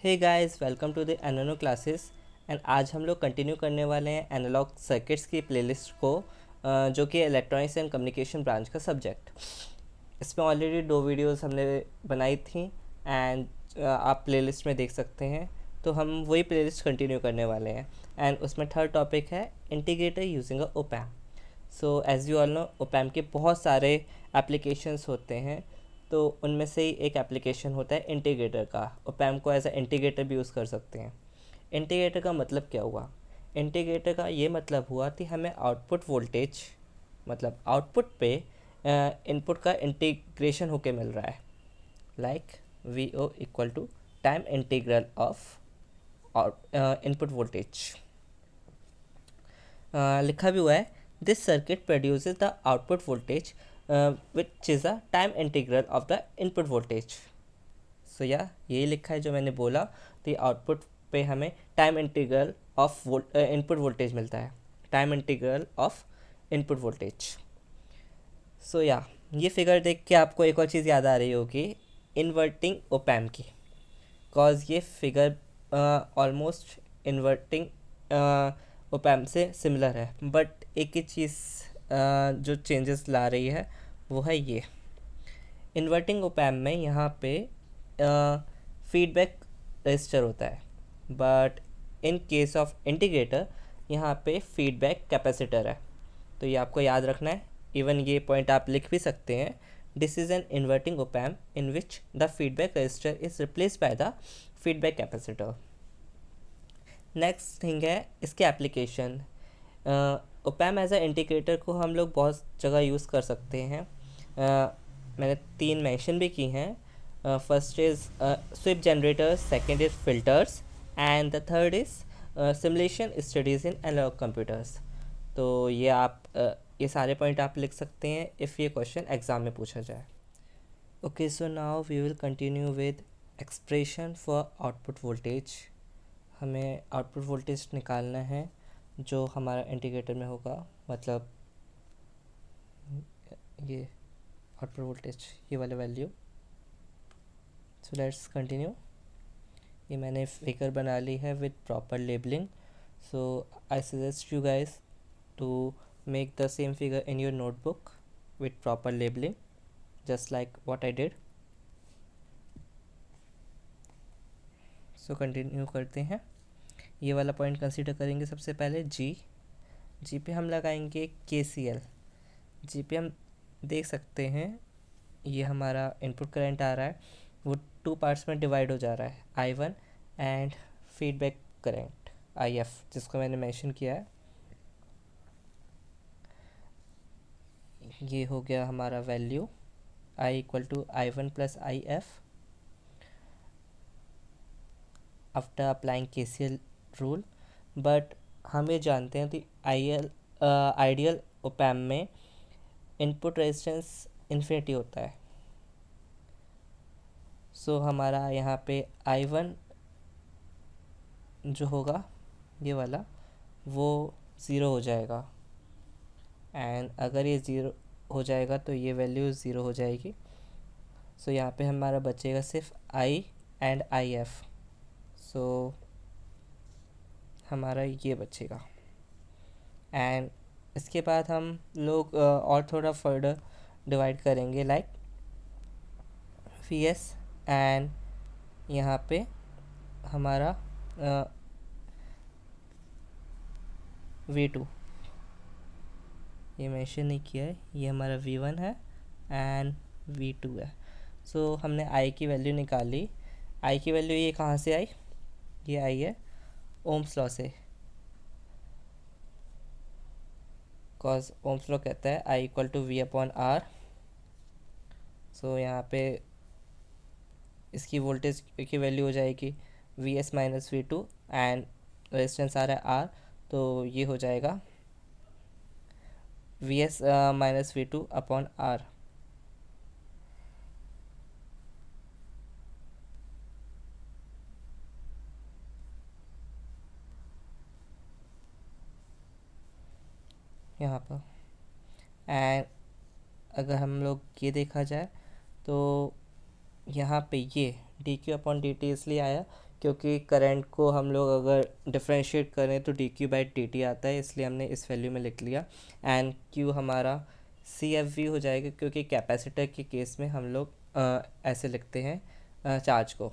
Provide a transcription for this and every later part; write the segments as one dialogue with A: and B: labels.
A: Hey guys, welcome to the एनानो classes. And आज हम लोग कंटिन्यू करने वाले हैं एनालॉग सर्किट्स की प्लेलिस्ट को, जो कि इलेक्ट्रॉनिक्स एंड कम्युनिकेशन ब्रांच का सब्जेक्ट। इसमें ऑलरेडी 2 वीडियोस हमने बनाई थी एंड आप प्लेलिस्ट में देख सकते हैं। तो हम वही प्लेलिस्ट कंटिन्यू करने वाले हैं एंड उसमें थर्ड टॉपिक है integrator using a op-amp. So as you all know, op-amp के बहुत सारे एप्लीकेशंस होते हैं। तो उनमें से ही एक एप्लीकेशन होता है इंटीग्रेटर का। ओपैम्प को एज अ इंटीग्रेटर भी यूज़ कर सकते हैं। इंटीग्रेटर का मतलब क्या हुआ? इंटीग्रेटर का ये मतलब हुआ कि हमें आउटपुट वोल्टेज, मतलब आउटपुट पे इनपुट का इंटीग्रेशन होके मिल रहा है, like V O equal to time integral of input voltage. लिखा भी हुआ है, this circuit produces the output voltage which is a time integral of the input voltage. So या यही लिखा है जो मैंने बोला, तो आउटपुट पे हमें time integral of input voltage मिलता है, time integral of input voltage. So या ये फिगर देख के आपको एक और चीज़ याद आ रही होगी, इन्वर्टिंग ओपैम्प की। कॉज ये फिगर ऑलमोस्ट इन्वर्टिंग ओपैम्प से सिमिलर है, बट एक ही चीज़ जो चेंजेस ला रही है वो है ये। इन्वर्टिंग ओपैम्प में यहाँ पे फीडबैक रजिस्टर होता है, but in case of integrator यहाँ पे फीडबैक कैपेसिटर है। तो ये आपको याद रखना है। इवन ये पॉइंट आप लिख भी सकते हैं, this is an inverting opamp in which the feedback register is replaced by the feedback capacitor. Next thing है इसके application. Opamp as a integrator को हम लोग बहुत जगह यूज़ कर सकते हैं। मैंने 3 मेंशन भी की हैं। First is sweep generators, second is filters and the third is simulation studies in analog computers. तो ये आप ये सारे पॉइंट आप लिख सकते हैं इफ़ ये क्वेश्चन एग्ज़ाम में पूछा जाए। Okay, so now we will continue with expression for output voltage. हमें आउटपुट वोल्टेज निकालना है जो हमारा इंटीग्रेटर में होगा, मतलब ये आउटपुट वोल्टेज, ये वाले वैल्यू। So let's continue. ये मैंने फिगर बना ली है with proper labelling. So I suggest you guys to make the same figure in your notebook with proper labelling, just like what I did. So continue करते हैं। ये वाला point consider करेंगे सबसे पहले, जी पे हम लगाएंगे KCL। जी पे हम देख सकते हैं ये हमारा इनपुट करंट आ रहा है, वो 2 पार्ट्स में डिवाइड हो जा रहा है, I1 and feedback current IF, जिसको मैंने मेंशन किया है। ये हो गया हमारा value I equal to I1 plus IF after applying KCL rule. But हम ये जानते हैं कि आइडियल ओपैम्प में इनपुट रेजिस्टेंस इन्फिनिटी होता है। सो हमारा यहाँ पे I1 जो होगा ये वाला, वो ज़ीरो हो जाएगा, एंड अगर ये ज़ीरो हो जाएगा तो ये वैल्यू ज़ीरो हो जाएगी। सो यहाँ पे हमारा बचेगा सिर्फ I एंड IF। सो हमारा ये बचेगा, एंड इसके बाद हम लोग और थोड़ा फर्दर डिवाइड करेंगे, लाइक VS एंड यहाँ पे हमारा V2, ये मेंशन नहीं किया है, ये हमारा V1 है एंड V2 है। सो हमने I की वैल्यू निकाली। I की वैल्यू ये कहाँ से आई? ये आई है ओम्स लॉ से, कॉज ओम्स लॉ कहता है I equal to V upon R। So यहाँ पे इसकी वोल्टेज की वैल्यू हो जाएगी VS minus V2 and resistance आ रहा है R, तो ये हो जाएगा VS minus V2 upon R। यहाँ पर एंड अगर हम लोग ये देखा जाए तो यहाँ पे ये D Q upon D T इसलिए आया क्योंकि करंट को हम लोग अगर डिफ्रेंशिएट करें तो D Q by D T आता है, इसलिए हमने इस वैल्यू में लिख लिया। एंड क्यू हमारा सी एफ वी हो जाएगा, क्योंकि कैपेसिटर के केस में हम लोग ऐसे लिखते हैं चार्ज को।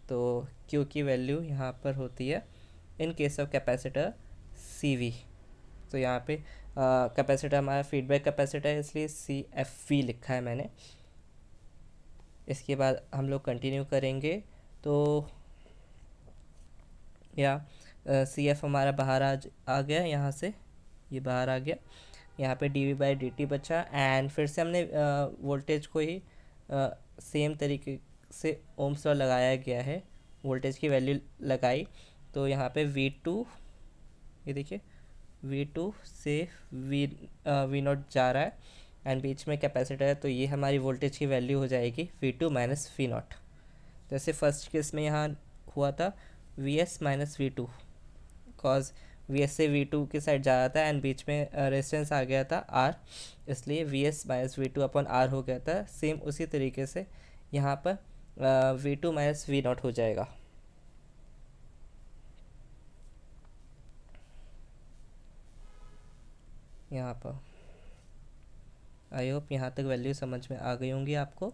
A: तो क्यू की वैल्यू यहाँ पर होती है in case of capacitor C V. तो यहाँ पे कैपेसिटर हमारा फीडबैक कैपेसिटर है, इसलिए सी एफ वी लिखा है मैंने। इसके बाद हम लोग कंटिन्यू करेंगे। तो या सी एफ हमारा बाहर आ गया यहाँ से, ये बाहर आ गया। यहाँ पे D V by D T बचा। एंड फिर से हमने वोल्टेज को ही सेम तरीके से ओम्स लॉ लगाया गया है, वोल्टेज की वैल्यू लगाई। तो यहाँ पे वी टू, ये देखिए वी टू से वी नॉट जा रहा है एंड बीच में कैपेसिटर है, तो ये हमारी वोल्टेज की वैल्यू हो जाएगी V two minus V nought. जैसे फर्स्ट केस में यहाँ हुआ था V S minus V two, cause V S से वी टू की साइड जा रहा था एंड बीच में रेजिस्टेंस आ गया था आर, इसलिए V S minus V two upon R हो गया था। सेम उसी तरीके से यहाँ पर V two minus V nought हो जाएगा। यहाँ पर आई होप यहाँ तक वैल्यू समझ में आ गई होंगी आपको।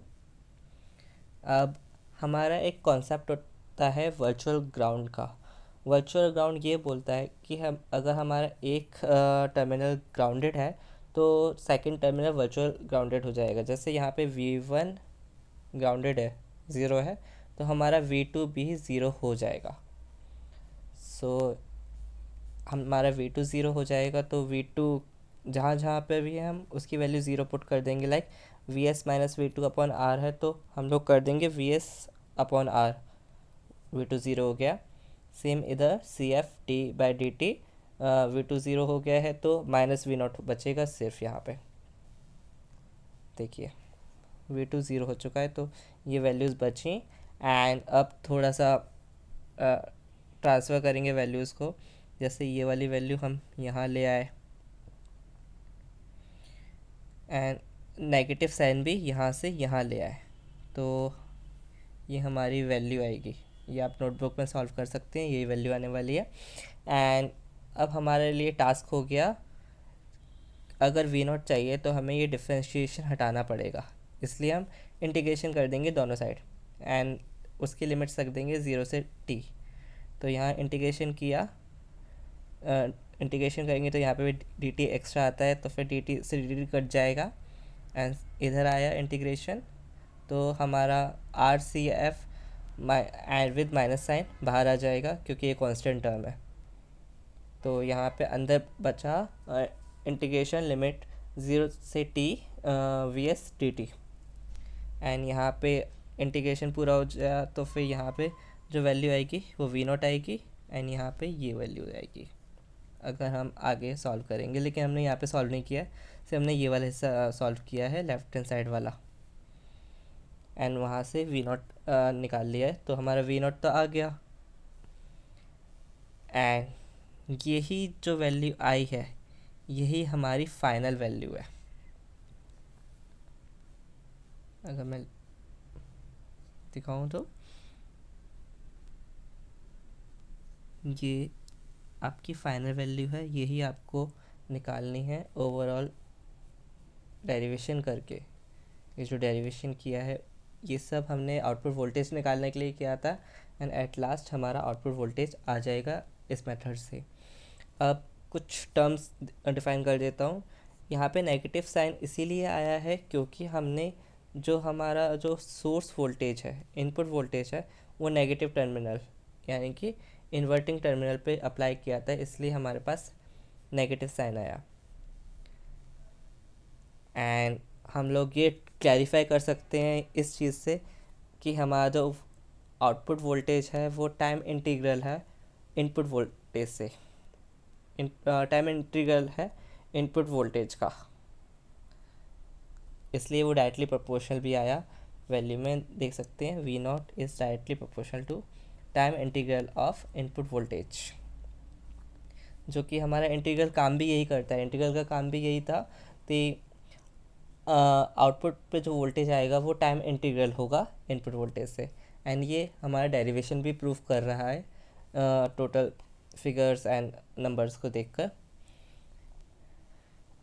A: अब हमारा एक कॉन्सेप्ट होता है वर्चुअल ग्राउंड का। वर्चुअल ग्राउंड ये बोलता है कि हम अगर हमारा एक टर्मिनल ग्राउंडेड है तो सेकंड टर्मिनल वर्चुअल ग्राउंडेड हो जाएगा। जैसे यहाँ पे V1 ग्राउंडेड है, ज़ीरो है, तो हमारा V2 भी ज़ीरो हो जाएगा। सो हमारा V2 ज़ीरो हो जाएगा, तो V2 जहाँ जहाँ पे भी है हम उसकी वैल्यू ज़ीरो पुट कर देंगे। Like V S minus V two upon R है, तो हम लोग कर देंगे V S upon R, V two zero हो गया। सेम इधर C F T by D T, V two zero हो गया है, तो माइनस वी नॉट बचेगा सिर्फ यहाँ पे। देखिए वी टू ज़ीरो हो चुका है, तो ये वैल्यूज़ बची। एंड अब थोड़ा सा ट्रांसफ़र करेंगे वैल्यूज़ को। जैसे ये वाली वैल्यू हम यहाँ ले आए एंड नेगेटिव साइन भी यहाँ से यहाँ ले आए, तो ये हमारी वैल्यू आएगी। ये आप नोटबुक में सॉल्व कर सकते हैं, यही वैल्यू आने वाली है। एंड अब हमारे लिए टास्क हो गया, अगर वी नॉट चाहिए तो हमें ये डिफ्रेंशिएशन हटाना पड़ेगा, इसलिए हम इंटीग्रेशन कर देंगे दोनों साइड एंड उसकी लिमिट्स रख देंगे 0 से t। तो यहाँ इंटीग्रेशन किया, इंटीग्रेशन करेंगे तो यहाँ पे भी डी टी एक्स्ट्रा आता है, तो फिर डी टी से डी टी कट जाएगा एंड इधर आया इंटीग्रेशन, तो हमारा R C F and with minus sign बाहर आ जाएगा क्योंकि ये कांस्टेंट टर्म है। तो यहाँ पे अंदर बचा इंटीग्रेशन लिमिट 0 से t V S D T. And यहाँ पे इंटीग्रेशन पूरा हो जाए तो फिर यहाँ पे जो वैल्यू आएगी वो वी नॉट आएगी एंड यहाँ पे ये वैल्यू आएगी अगर हम आगे सॉल्व करेंगे। लेकिन हमने यहाँ पे सॉल्व नहीं किया है, सिर्फ हमने ये वाला हिस्सा सॉल्व किया है, लेफ्ट हैंड साइड वाला, एंड वहाँ से वी नॉट निकाल लिया है, तो हमारा वी नॉट तो आ गया। एंड यही जो वैल्यू आई है यही हमारी फाइनल वैल्यू है। अगर मैं दिखाऊं तो ये आपकी फाइनल वैल्यू है, यही आपको निकालनी है ओवरऑल डेरिवेशन करके। ये जो डेरिवेशन किया है ये सब हमने आउटपुट वोल्टेज निकालने के लिए किया था एंड एट लास्ट हमारा आउटपुट वोल्टेज आ जाएगा इस मेथड से। अब कुछ टर्म्स डिफाइन कर देता हूँ। यहाँ पे नेगेटिव साइन इसीलिए आया है क्योंकि हमने जो हमारा जो सोर्स वोल्टेज है, इनपुट वोल्टेज है, वो नेगेटिव टर्मिनल यानी कि इन्वर्टिंग टर्मिनल पे अप्लाई किया था, इसलिए हमारे पास नेगेटिव साइन आया। एंड हम लोग ये क्लैरिफाई कर सकते हैं इस चीज़ से कि हमारा जो आउटपुट वोल्टेज है वो टाइम इंटीग्रल है इनपुट वोल्टेज से, टाइम इंटीग्रल है इनपुट वोल्टेज का, इसलिए वो डायरेक्टली प्रोपोर्शनल भी आया। वैल्यू में देख सकते हैं V nought is directly proportional to time integral of input voltage, जो कि हमारा इंटीग्रल काम भी यही करता है। इंटीग्रल का काम भी यही था कि आउटपुट पे जो वोल्टेज आएगा वो टाइम इंटीग्रल होगा इनपुट वोल्टेज से एंड ये हमारा डेरिवेशन भी प्रूव कर रहा है टोटल फिगर्स एंड नंबर्स को देखकर।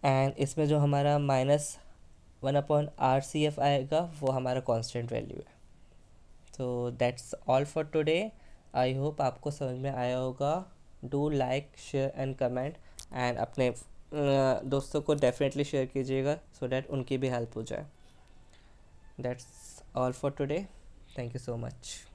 A: एंड इसमें जो हमारा -1/RCF आएगा वो हमारा कांस्टेंट वैल्यू है। तो that's all for today. I hope आपको समझ में आया होगा। Do like share and comment and अपने दोस्तों को डेफिनेटली शेयर कीजिएगा सो डैट उनकी भी हेल्प हो जाए। That's all for today. Thank you so much.